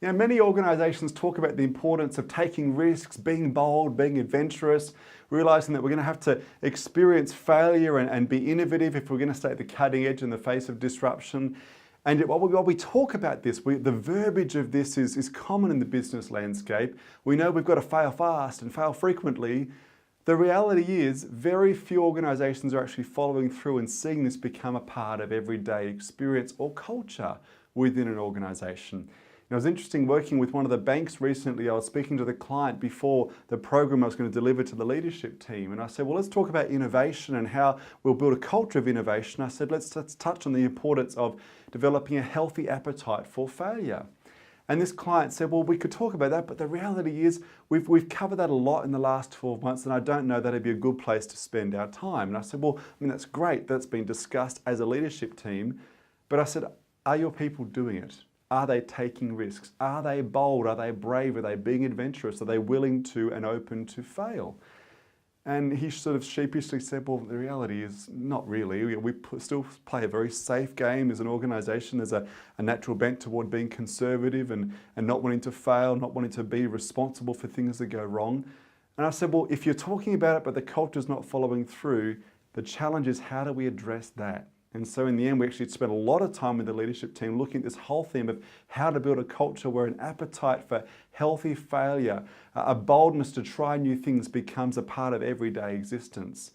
Many organizations talk about the importance of taking risks, being bold, being adventurous, realizing that we're going to have to experience failure and be innovative if we're going to stay at the cutting edge in the face of disruption. And yet while we talk about this, the verbiage of this is common in the business landscape. We know we've got to fail fast and fail frequently. The reality is very few organizations are actually following through and seeing this become a part of everyday experience or culture within an organization. It was interesting working with one of the banks recently. I was speaking to the client before the program I was going to deliver to the leadership team. And I said, well, let's talk about innovation and how we'll build a culture of innovation. I said, let's touch on the importance of developing a healthy appetite for failure. And this client said, well, we could talk about that, but the reality is we've covered that a lot in the last 12 months, and I don't know that'd be a good place to spend our time. And I said, well, that's great. That's been discussed as a leadership team. But I said, are your people doing it? Are they taking risks? Are they bold? Are they brave? Are they being adventurous? Are they willing to and open to fail? And he sort of sheepishly said, well, the reality is not really. We still play a very safe game as an organization. There's a natural bent toward being conservative and not wanting to fail, not wanting to be responsible for things that go wrong. And I said, well, if you're talking about it, but the culture's not following through, the challenge is how do we address that? And so in the end, we actually spent a lot of time with the leadership team looking at this whole theme of how to build a culture where an appetite for healthy failure, a boldness to try new things becomes a part of everyday existence.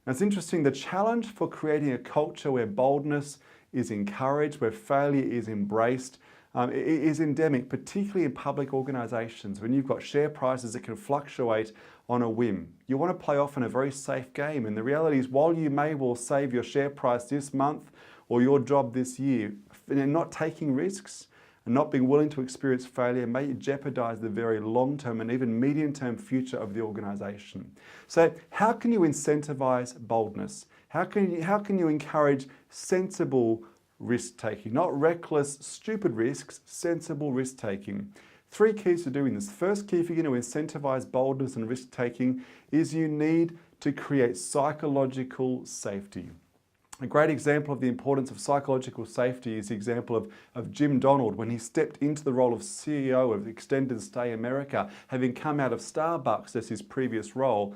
Now it's interesting, the challenge for creating a culture where boldness is encouraged, where failure is embraced, is endemic, particularly in public organizations. When you've got share prices that can fluctuate on a whim, you want to play often a very safe game. And the reality is, while you may well save your share price this month or your job this year, not taking risks and not being willing to experience failure may jeopardize the very long-term and even medium-term future of the organization. So how can you incentivize boldness? How can you encourage sensible risk-taking? Not reckless, stupid risks, sensible risk-taking. 3 keys to doing this. The first key, if you're going to incentivize boldness and risk-taking, is you need to create psychological safety. A great example of the importance of psychological safety is the example of Jim Donald when he stepped into the role of CEO of Extended Stay America, having come out of Starbucks as his previous role.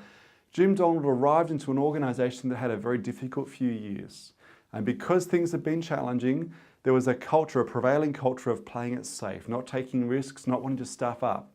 Jim Donald arrived into an organization that had a very difficult few years. And because things had been challenging, there was a prevailing culture of playing it safe, not taking risks, not wanting to stuff up.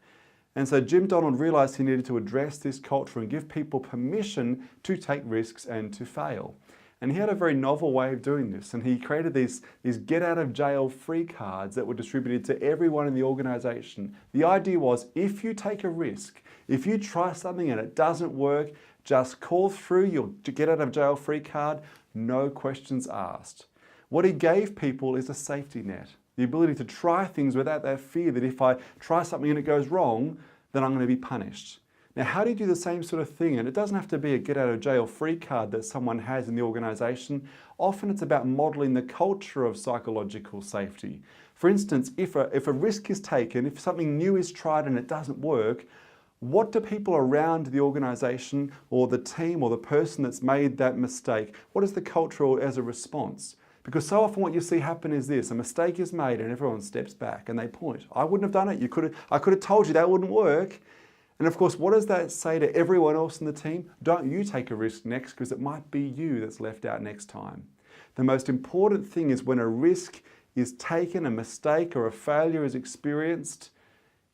And so Jim Donald realized he needed to address this culture and give people permission to take risks and to fail. And he had a very novel way of doing this. And he created these get out of jail free cards that were distributed to everyone in the organization. The idea was, if you take a risk, if you try something and it doesn't work, just call through your get out of jail free card, no questions asked. What he gave people is a safety net, the ability to try things without that fear that if I try something and it goes wrong, then I'm going to be punished. Now, how do you do the same sort of thing? And it doesn't have to be a get out of jail free card that someone has in the organization. Often it's about modeling the culture of psychological safety. For instance, if a risk is taken, if something new is tried and it doesn't work, what do people around the organization or the team or the person that's made that mistake, what is the culture as a response? Because so often what you see happen is this: a mistake is made and everyone steps back and they point. I wouldn't have done it. I could have told you that wouldn't work. And of course, what does that say to everyone else in the team? Don't you take a risk next, because it might be you that's left out next time. The most important thing is when a risk is taken, a mistake or a failure is experienced,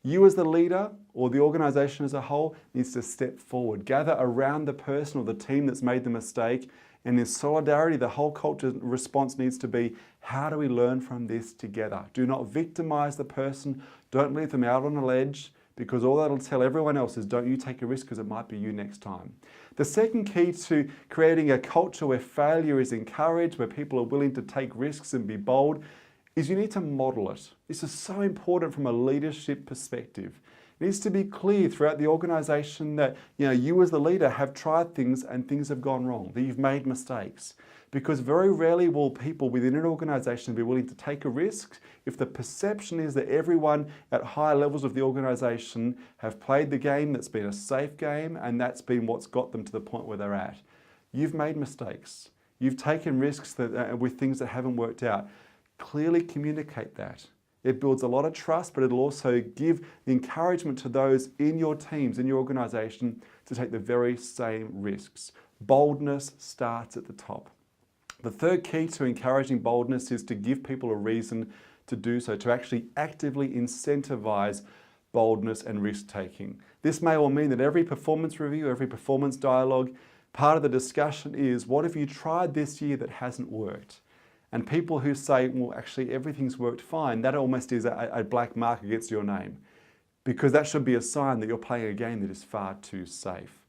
you as the leader or the organization as a whole needs to step forward, gather around the person or the team that's made the mistake, and in solidarity, the whole culture response needs to be, how do we learn from this together? Do not victimize the person. Don't leave them out on a ledge, because all that'll tell everyone else is, don't you take a risk, because it might be you next time. The second key to creating a culture where failure is encouraged, where people are willing to take risks and be bold, is you need to model it. This is so important from a leadership perspective. It needs to be clear throughout the organization that you as the leader have tried things and things have gone wrong, that you've made mistakes. Because very rarely will people within an organization be willing to take a risk if the perception is that everyone at higher levels of the organization have played the game that's been a safe game, and that's been what's got them to the point where they're at. You've made mistakes. You've taken risks with things that haven't worked out. Clearly communicate that. It builds a lot of trust, but it'll also give the encouragement to those in your teams, in your organization, to take the very same risks. Boldness starts at the top. The third key to encouraging boldness is to give people a reason to do so, to actually actively incentivize boldness and risk-taking. This may all mean that every performance review, every performance dialogue, part of the discussion is, what have you tried this year that hasn't worked? And people who say, well, actually everything's worked fine, that almost is a black mark against your name, because that should be a sign that you're playing a game that is far too safe.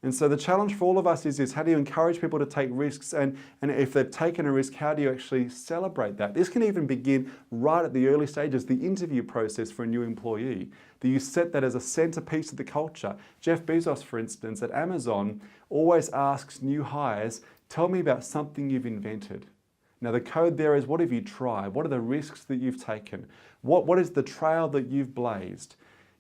And so the challenge for all of us is how do you encourage people to take risks, and if they've taken a risk, how do you actually celebrate that? This can even begin right at the early stages, the interview process for a new employee, that you set that as a centerpiece of the culture. Jeff Bezos, for instance, at Amazon, always asks new hires, tell me about something you've invented. Now the code there is, what have you tried? What are the risks that you've taken? What is the trail that you've blazed?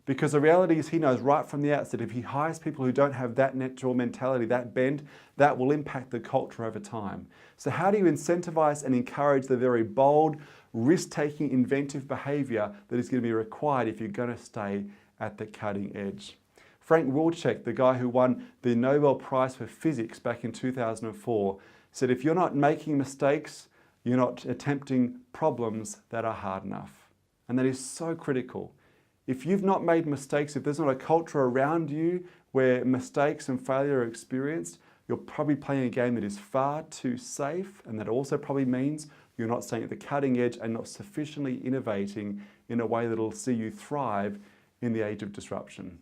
Because the reality is he knows right from the outset, if he hires people who don't have that natural mentality, that bend, that will impact the culture over time. So how do you incentivize and encourage the very bold, risk-taking, inventive behavior that is going to be required if you're going to stay at the cutting edge? Frank Wilczek, the guy who won the Nobel Prize for Physics back in 2004, said if you're not making mistakes, you're not attempting problems that are hard enough. And that is so critical. If you've not made mistakes, if there's not a culture around you where mistakes and failure are experienced, you're probably playing a game that is far too safe, and that also probably means you're not staying at the cutting edge and not sufficiently innovating in a way that will see you thrive in the age of disruption.